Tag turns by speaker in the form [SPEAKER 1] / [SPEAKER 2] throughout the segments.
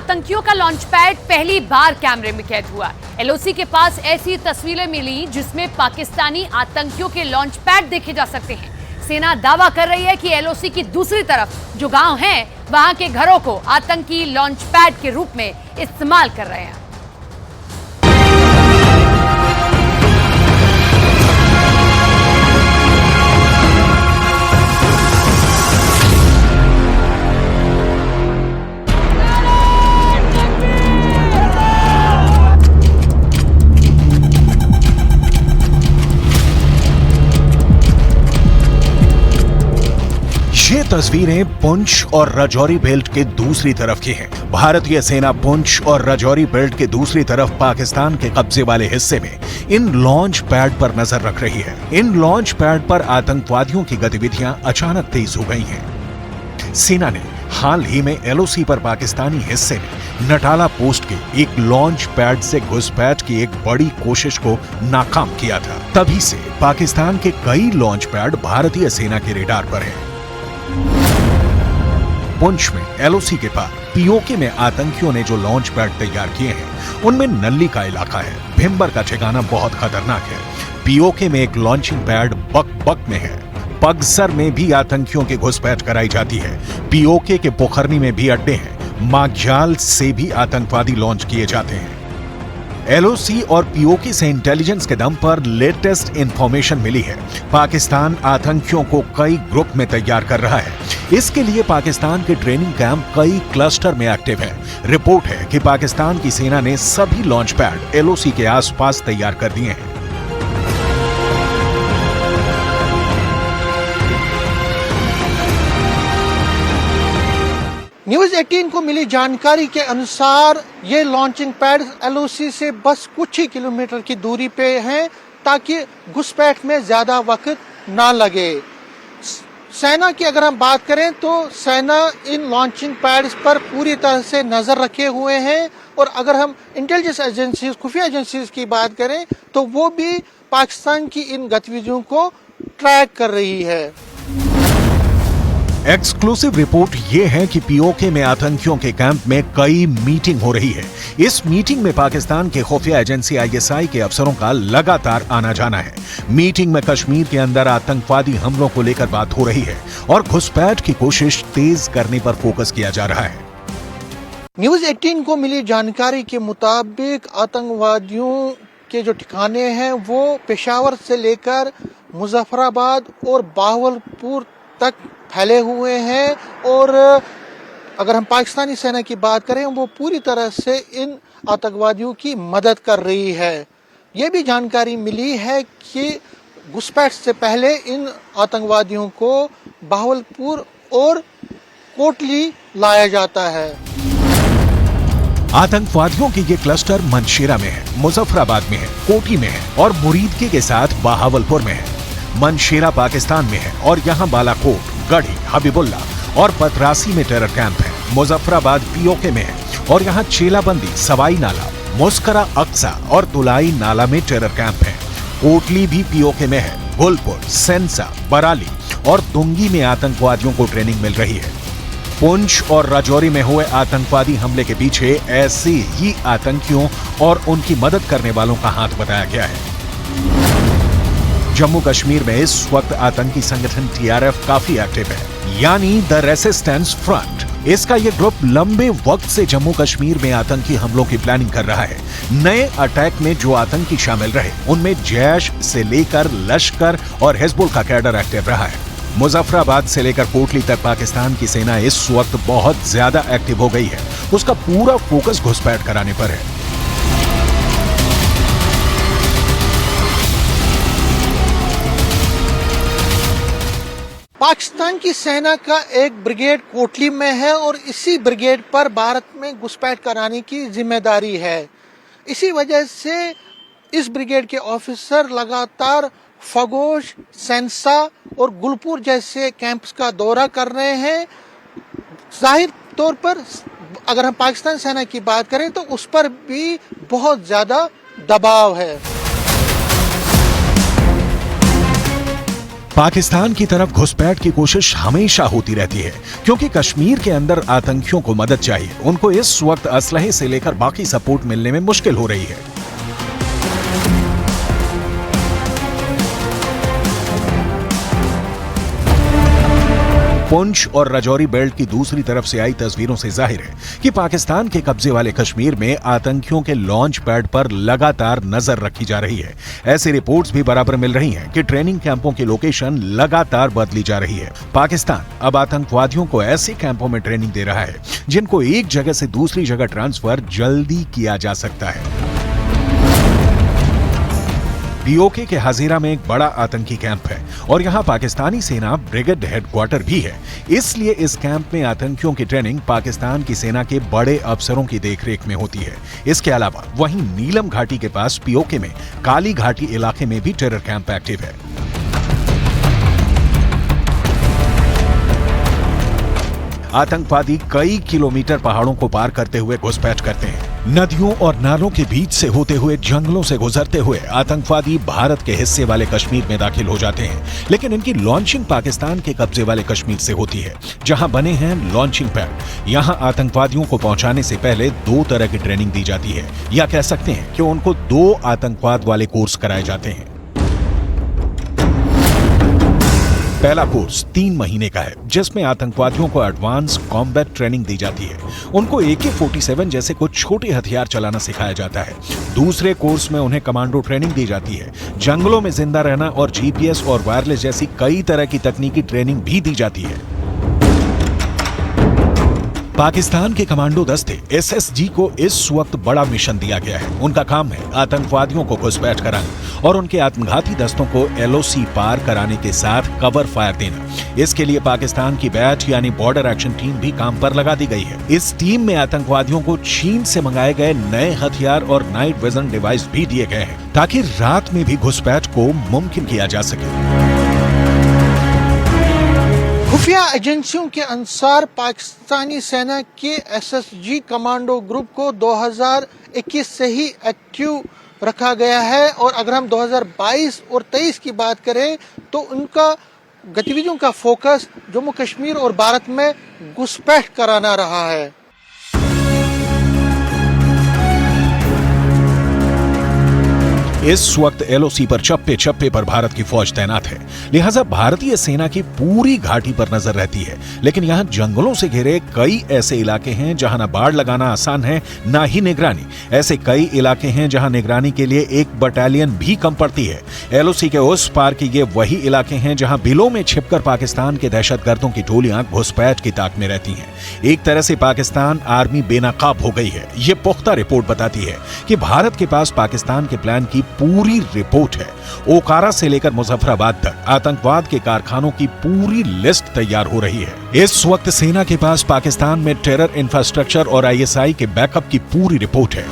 [SPEAKER 1] आतंकियों का launch pad पहली बार कैमरे में कैद हुआ। एलओसी के पास ऐसी तस्वीरें मिली जिसमें पाकिस्तानी आतंकियों के लॉन्च पैड देखे जा सकते हैं। सेना दावा कर रही है कि एलओसी की दूसरी तरफ जो गांव हैं, वहां के घरों को आतंकी लॉन्च पैड के रूप में इस्तेमाल कर रहे हैं।
[SPEAKER 2] ये तस्वीरें पुंछ और राजौरी बेल्ट के दूसरी तरफ की हैं। भारतीय सेना पुंछ और राजौरी बेल्ट के दूसरी तरफ पाकिस्तान के कब्जे वाले हिस्से में इन लॉन्च पैड पर नजर रख रही है। इन लॉन्च पैड पर आतंकवादियों की गतिविधियां अचानक तेज हो गई हैं। सेना ने हाल ही में एलओसी पर पाकिस्तानी हिस्से में नटाला पोस्ट के एक लॉन्च पैड से घुसपैठ की एक बड़ी कोशिश को नाकाम किया था। तभी से पाकिस्तान के कई लॉन्च पैड भारतीय सेना के रेडार पर हैं। पुंछ में एलओसी के पार पीओके में आतंकियों ने जो लॉन्च पैड तैयार किए हैं, उनमें नल्ली का इलाका है। भिम्बर का ठिकाना बहुत खतरनाक है। पीओके में एक लॉन्चिंग पैड बक में है। पगसर में भी आतंकियों की घुसपैठ कराई जाती है। पीओके के पोखरनी में भी अड्डे हैं। माग्याल से भी आतंकवादी लॉन्च किए जाते हैं। एलओसी और पीओके से इंटेलिजेंस के दम पर लेटेस्ट इंफॉर्मेशन मिली है। पाकिस्तान आतंकियों को कई ग्रुप में तैयार कर रहा है। इसके लिए पाकिस्तान के ट्रेनिंग कैंप कई क्लस्टर में एक्टिव है। रिपोर्ट है कि पाकिस्तान की सेना ने सभी लॉन्च पैड एलओसी के आसपास तैयार कर दिए हैं।
[SPEAKER 3] न्यूज 18 को मिली जानकारी के अनुसार ये लॉन्चिंग पैड एलओसी से बस कुछ ही किलोमीटर की दूरी पे हैं, ताकि घुसपैठ में ज्यादा वक्त ना लगे। सेना की अगर हम बात करें तो सेना इन लॉन्चिंग पैड्स पर पूरी तरह से नजर रखे हुए हैं, और अगर हम इंटेलिजेंस एजेंसीज, खुफिया एजेंसीज की बात करें तो वो भी पाकिस्तान की इन गतिविधियों को ट्रैक कर रही है।
[SPEAKER 2] एक्सक्लूसिव रिपोर्ट ये है कि पीओके में आतंकियों के कैंप में कई मीटिंग हो रही है। इस मीटिंग में पाकिस्तान के खुफिया एजेंसी आईएसआई के अफसरों का लगातार आना जाना है। मीटिंग में कश्मीर के अंदर आतंकवादी हमलों को लेकर बात हो रही है और घुसपैठ की कोशिश तेज करने पर फोकस किया जा रहा है।
[SPEAKER 3] न्यूज 18 को मिली जानकारी के मुताबिक आतंकवादियों के जो ठिकाने हैं वो पेशावर से लेकर मुजफ्फराबाद और बावलपुर तक फैले हुए हैं, और अगर हम पाकिस्तानी सेना की बात करें वो पूरी तरह से इन आतंकवादियों की मदद कर रही है। ये भी जानकारी मिली है कि घुसपैठ से पहले इन आतंकवादियों को बावलपुर और कोटली लाया जाता है।
[SPEAKER 2] आतंकवादियों के ये क्लस्टर मनशेरा में है, मुजफ्फराबाद में है, कोटी में है और मुरीदके के साथ बहावलपुर में है। मनशेरा पाकिस्तान में है और यहाँ बालाकोट, गढ़ी, हबीबुल्ला और पतरासी में टेरर कैंप है। मुजफ्फराबाद पीओके में है और यहाँ चेलाबंदी, सवाई नाला, मुस्करा अक्सा और तुलाई नाला में टेरर कैंप है। कोटली भी पीओके में है। गुलपुर, सेंसा, बराली और दुंगी में आतंकवादियों को ट्रेनिंग मिल रही है। पुंछ और राजौरी में हुए आतंकवादी हमले के पीछे ऐसे ही आतंकियों और उनकी मदद करने वालों का हाथ बताया गया है। जम्मू कश्मीर में इस वक्त आतंकी संगठन टीआरएफ काफी एक्टिव है, यानी द रेसिस्टेंस फ्रंट। इसका ये ग्रुप लंबे वक्त से जम्मू कश्मीर में आतंकी हमलों की प्लानिंग कर रहा है। नए अटैक में जो आतंकी शामिल रहे उनमें जैश से लेकर लश्कर और हिजबुल का कैडर एक्टिव रहा है। मुजफ्फराबाद से लेकर कोटली तक पाकिस्तान की सेना इस वक्त बहुत ज्यादा एक्टिव हो गई है। उसका पूरा फोकस घुसपैठ कराने पर है।
[SPEAKER 3] पाकिस्तान की सेना का एक ब्रिगेड कोटली में है और इसी ब्रिगेड पर भारत में घुसपैठ कराने की जिम्मेदारी है। इसी वजह से इस ब्रिगेड के ऑफिसर लगातार फगोश, सेंसा और गुलपुर जैसे कैंप्स का दौरा कर रहे हैं। जाहिर तौर पर अगर हम पाकिस्तान सेना की बात करें तो उस पर भी बहुत ज्यादा दबाव है।
[SPEAKER 2] पाकिस्तान की तरफ घुसपैठ की कोशिश हमेशा होती रहती है, क्योंकि कश्मीर के अंदर आतंकियों को मदद चाहिए। उनको इस वक्त असलहे से लेकर बाकी सपोर्ट मिलने में मुश्किल हो रही है। पुंछ और राजौरी बेल्ट की दूसरी तरफ से आई तस्वीरों से जाहिर है कि पाकिस्तान के कब्जे वाले कश्मीर में आतंकियों के लॉन्च पैड पर लगातार नजर रखी जा रही है। ऐसी रिपोर्ट्स भी बराबर मिल रही हैं कि ट्रेनिंग कैंपों की लोकेशन लगातार बदली जा रही है। पाकिस्तान अब आतंकवादियों को ऐसे कैंपों में ट्रेनिंग दे रहा है जिनको एक जगह से दूसरी जगह ट्रांसफर जल्दी किया जा सकता है। पीओके के हजीरा में एक बड़ा आतंकी कैंप है और यहाँ पाकिस्तानी सेना ब्रिगेड हेडक्वार्टर भी है। इसलिए इस कैंप में आतंकियों की ट्रेनिंग पाकिस्तान की सेना के बड़े अफसरों की देखरेख में होती है। इसके अलावा वहीं नीलम घाटी के पास पीओके में काली घाटी इलाके में भी टेरर कैंप एक्टिव है। आतंकवादी कई किलोमीटर पहाड़ों को पार करते हुए घुसपैठ करते हैं। नदियों और नालों के बीच से होते हुए जंगलों से गुजरते हुए आतंकवादी भारत के हिस्से वाले कश्मीर में दाखिल हो जाते हैं, लेकिन इनकी लॉन्चिंग पाकिस्तान के कब्जे वाले कश्मीर से होती है, जहां बने हैं लॉन्चिंग पैड। यहां आतंकवादियों को पहुंचाने से पहले 2 तरह की ट्रेनिंग दी जाती है, या कह सकते हैं कि उनको 2 आतंकवाद वाले कोर्स कराए जाते हैं। पहला कोर्स 3 महीने का है, जिसमें आतंकवादियों को एडवांस कॉम्बैट ट्रेनिंग दी जाती है। उनको AK-47 जैसे कुछ छोटे हथियार चलाना सिखाया जाता है। दूसरे कोर्स में उन्हें कमांडो ट्रेनिंग दी जाती है। जंगलों में जिंदा रहना और GPS और वायरलेस जैसी कई तरह की तकनीकी ट्रेनिंग भी दी जाती है। पाकिस्तान के कमांडो दस्ते SSG को इस वक्त बड़ा मिशन दिया गया है। उनका काम है आतंकवादियों को घुसपैठ कराना और उनके आत्मघाती दस्तों को LOC पार कराने के साथ कवर फायर देना। इसके लिए पाकिस्तान की बैच यानी बॉर्डर एक्शन टीम भी काम पर लगा दी गई है। इस टीम में आतंकवादियों को चीन से मंगाए गए नए हथियार और नाइट विजन डिवाइस भी दिए गए हैं, ताकि रात में भी घुसपैठ को मुमकिन किया जा सके।
[SPEAKER 3] खुफिया एजेंसियों के अनुसार पाकिस्तानी सेना के SSG कमांडो ग्रुप को 2021 से ही एक्टिव रखा गया है, और अगर हम 2022 और 23 की बात करें तो उनका गतिविधियों का फोकस जम्मू कश्मीर और भारत में घुसपैठ कराना रहा है।
[SPEAKER 2] इस वक्त LOC पर चप्पे चप्पे पर भारत की फौज तैनात है, लिहाजा भारतीय सेना की पूरी घाटी पर नजर रहती है। लेकिन यहाँ जंगलों से घिरे कई ऐसे इलाके हैं जहां न बाढ़ लगाना आसान है, ना ही निगरानी। ऐसे कई इलाके हैं जहां निगरानी के लिए एक बटालियन भी कम पड़ती है। LOC के उस पार के ये वही इलाके हैं जहां बिलों में छिपकर पाकिस्तान के दहशतगर्दों की टोलियां घुसपैठ की ताक में रहती हैं। एक तरह से पाकिस्तान आर्मी बेनकाब हो गई है। ये पुख्ता रिपोर्ट बताती है कि भारत के पास पाकिस्तान के प्लान की पूरी रिपोर्ट है। ओकारा से लेकर मुजफ्फराबाद तक आतंकवाद के कारखानों की पूरी लिस्ट तैयार हो रही है। इस वक्त सेना के पास पाकिस्तान में टेरर इंफ्रास्ट्रक्चर और ISI के बैकअप की पूरी रिपोर्ट है।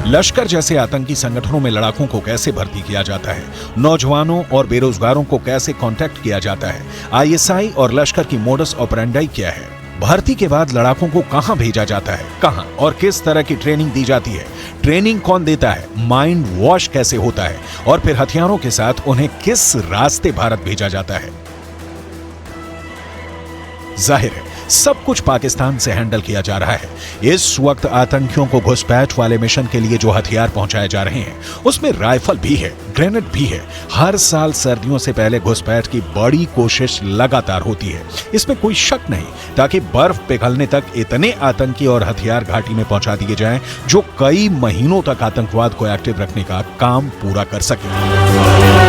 [SPEAKER 2] लश्कर जैसे आतंकी संगठनों में लड़ाकों को कैसे भर्ती किया जाता है, नौजवानों और बेरोजगारों को कैसे कांटेक्ट किया जाता है, ISI और लश्कर की मोडस ऑपरेंडाई क्या है, भर्ती के बाद लड़ाकों को कहां भेजा जाता है, कहां और किस तरह की ट्रेनिंग दी जाती है, ट्रेनिंग कौन देता है, माइंड वॉश कैसे होता है, और फिर हथियारों के साथ उन्हें किस रास्ते भारत भेजा जाता है। जाहिर है सब कुछ पाकिस्तान से हैंडल किया जा रहा है। इस वक्त आतंकियों को घुसपैठ वाले मिशन के लिए जो हथियार पहुंचाए जा रहे हैं उसमें राइफल भी है, ग्रेनेड भी है। हर साल सर्दियों से पहले घुसपैठ की बड़ी कोशिश लगातार होती है, इसमें कोई शक नहीं, ताकि बर्फ पिघलने तक इतने आतंकी और हथियार घाटी में पहुंचा दिए जाएं जो कई महीनों तक आतंकवाद को एक्टिव रखने का काम पूरा कर सके।